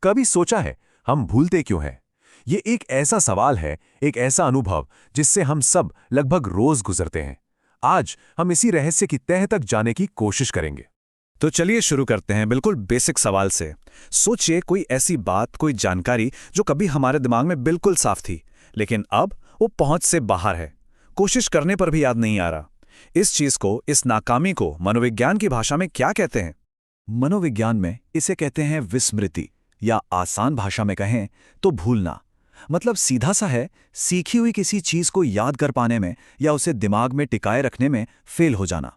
कभी सोचा है हम भूलते क्यों हैं? ये एक ऐसा सवाल है, एक ऐसा अनुभव जिससे हम सब लगभग रोज गुजरते हैं। आज हम इसी रहस्य की तह तक जाने की कोशिश करेंगे। तो चलिए शुरू करते हैं बिल्कुल बेसिक सवाल से। सोचिए कोई ऐसी बात, कोई जानकारी जो कभी हमारे दिमाग में बिल्कुल साफ थी, लेकिन अब वो पहुंच से बाहर है। कोशिश करने पर भी याद नहीं आ रहा। इस चीज को, इस नाकामी को मनोविज्ञान की भाषा में क्या कहते हैं? मनोविज्ञान में इसे कहते हैं विस्मृति, या आसान भाषा में कहें तो भूलना। मतलब सीधा सा है, सीखी हुई किसी चीज को याद कर पाने में या उसे दिमाग में टिकाए रखने में फेल हो जाना।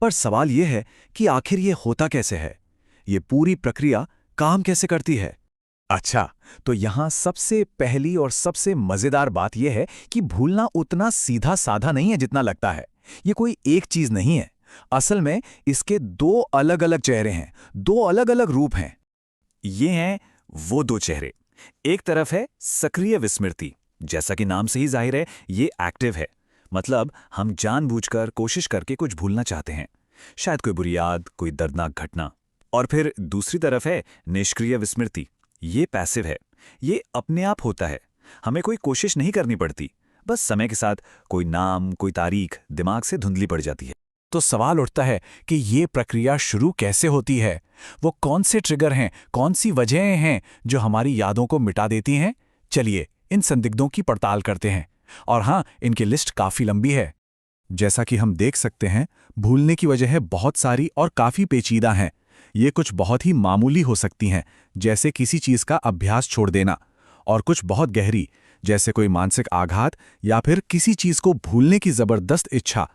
पर सवाल यह है कि आखिर ये होता कैसे है? ये पूरी प्रक्रिया काम कैसे करती है? अच्छा, तो यहाँ सबसे पहली और सबसे मजेदार बात यह है कि भूलना उतना सीधा साधा नहीं है जितना लगता है। ये कोई एक चीज नहीं है। असल में इसके दो अलग अलग चेहरे हैं, दो अलग अलग रूप हैं। ये हैं वो दो चेहरे। एक तरफ है सक्रिय विस्मृति, जैसा कि नाम से ही जाहिर है, ये एक्टिव है। मतलब हम जानबूझकर कोशिश करके कुछ भूलना चाहते हैं, शायद कोई बुरी याद, कोई दर्दनाक घटना। और फिर दूसरी तरफ है निष्क्रिय विस्मृति। ये पैसिव है, ये अपने आप होता है, हमें कोई कोशिश नहीं करनी पड़ती। बस समय के साथ कोई नाम, कोई तारीख दिमाग से धुंधली पड़ जाती है। तो सवाल उठता है कि ये प्रक्रिया शुरू कैसे होती है? वो कौन से ट्रिगर हैं, कौन सी वजहें हैं जो हमारी यादों को मिटा देती हैं? चलिए इन संदिग्धों की पड़ताल करते हैं। और हाँ, इनकी लिस्ट काफी लंबी है। जैसा कि हम देख सकते हैं, भूलने की वजहें बहुत सारी और काफी पेचीदा हैं। ये कुछ बहुत ही मामूली हो सकती हैं, जैसे किसी चीज का अभ्यास छोड़ देना, और कुछ बहुत गहरी, जैसे कोई मानसिक आघात या फिर किसी चीज को भूलने की जबरदस्त इच्छा।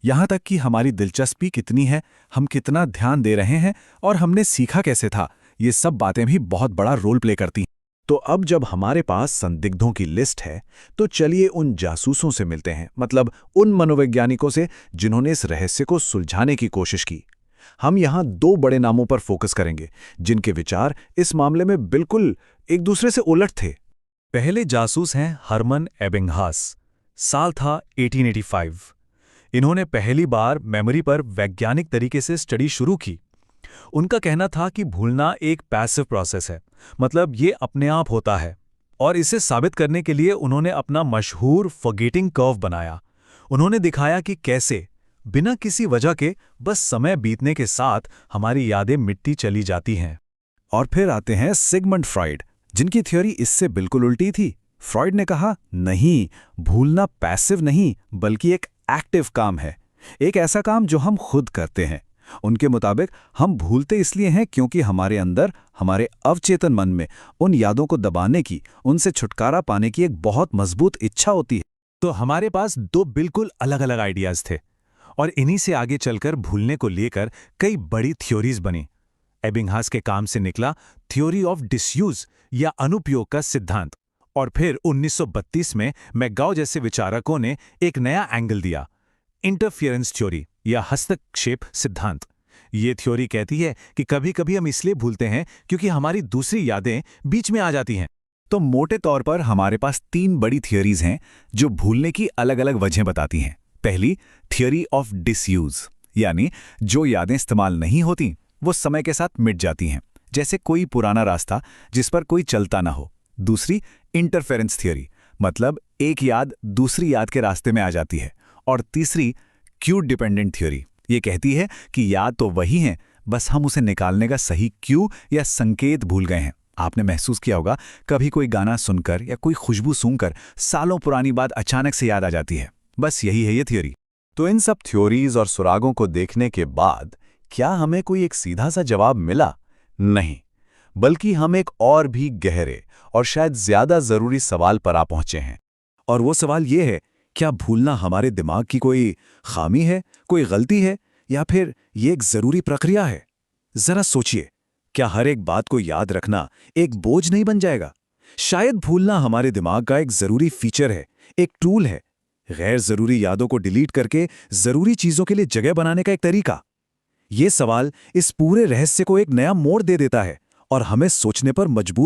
यहाँ तक कि हमारी दिलचस्पी कितनी है, हम कितना ध्यान दे रहे हैं और हमने सीखा कैसे था, ये सब बातें भी बहुत बड़ा रोल प्ले करती हैं। तो अब जब हमारे पास संदिग्धों की लिस्ट है, तो चलिए उन जासूसों से मिलते हैं, मतलब उन मनोवैज्ञानिकों से जिन्होंने इस रहस्य को सुलझाने की कोशिश की। हम यहाँ दो बड़े नामों पर फोकस करेंगे, जिनके विचार इस मामले में बिल्कुल एक दूसरे से उलट थे। पहले जासूस हैं हरमन एबिंगहास। साल था 1885। इन्होंने पहली बार मेमोरी पर वैज्ञानिक तरीके से स्टडी शुरू की। उनका कहना था कि भूलना एक पैसिव प्रोसेस है, मतलब ये अपने आप होता है। और इसे साबित करने के लिए उन्होंने अपना मशहूर फॉरगेटिंग कर्व बनाया। उन्होंने दिखाया कि कैसे बिना किसी वजह के, बस समय बीतने के साथ हमारी यादें मिटती चली जाती हैं। और फिर आते हैं सिगमंड फ्रॉइड, जिनकी थ्योरी इससे बिल्कुल उल्टी थी। फ्रॉइड ने कहा, नहीं, भूलना पैसिव नहीं बल्कि एक एक्टिव काम है, एक ऐसा काम जो हम खुद करते हैं। उनके मुताबिक हम भूलते इसलिए हैं क्योंकि हमारे अंदर, हमारे अवचेतन मन में उन यादों को दबाने की, उनसे छुटकारा पाने की एक बहुत मजबूत इच्छा होती है। तो हमारे पास दो बिल्कुल अलग अलग आइडियाज थे, और इन्हीं से आगे चलकर भूलने को लेकर कई बड़ी थ्योरीज बनी। एबिंगहास के काम से निकला थ्योरी ऑफ डिसयूज या अनुपयोग का सिद्धांत। और फिर 1932 में मैकगाव जैसे विचारकों ने एक नया एंगल दिया, इंटरफियरेंस थ्योरी या हस्तक्षेप सिद्धांत। ये थ्योरी कहती है कि कभी कभी हम इसलिए भूलते हैं क्योंकि हमारी दूसरी यादें बीच में आ जाती हैं। तो मोटे तौर पर हमारे पास तीन बड़ी थियरीज हैं जो भूलने की अलग अलग वजहें बताती हैं। पहली, थियरी ऑफ डिसयूज, यानी जो यादें इस्तेमाल नहीं होती वो समय के साथ मिट जाती हैं, जैसे कोई पुराना रास्ता जिस पर कोई चलता ना हो। दूसरी, इंटरफेरेंस थियरी, मतलब एक याद दूसरी याद के रास्ते में आ जाती है। और तीसरी, क्यू डिपेंडेंट थ्योरी, ये कहती है कि याद तो वही है, बस हम उसे निकालने का सही क्यू या संकेत भूल गए हैं। आपने महसूस किया होगा, कभी कोई गाना सुनकर या कोई खुशबू सूंघकर सालों पुरानी बात अचानक से याद आ जाती है। बस यही है ये थ्योरी। तो इन सब थ्योरीज और सुरागों को देखने के बाद क्या हमें कोई एक सीधा सा जवाब मिला? नहीं, बल्कि हम एक और भी गहरे और शायद ज्यादा जरूरी सवाल पर आ पहुंचे हैं। और वो सवाल ये है, क्या भूलना हमारे दिमाग की कोई खामी है, कोई गलती है, या फिर ये एक जरूरी प्रक्रिया है? जरा सोचिए, क्या हर एक बात को याद रखना एक बोझ नहीं बन जाएगा? शायद भूलना हमारे दिमाग का एक जरूरी फीचर है, एक टूल है, गैर जरूरी यादों को डिलीट करके जरूरी चीजों के लिए जगह बनाने का एक तरीका। ये सवाल इस पूरे रहस्य को एक नया मोड़ दे देता है और हमें सोचने पर मजबूर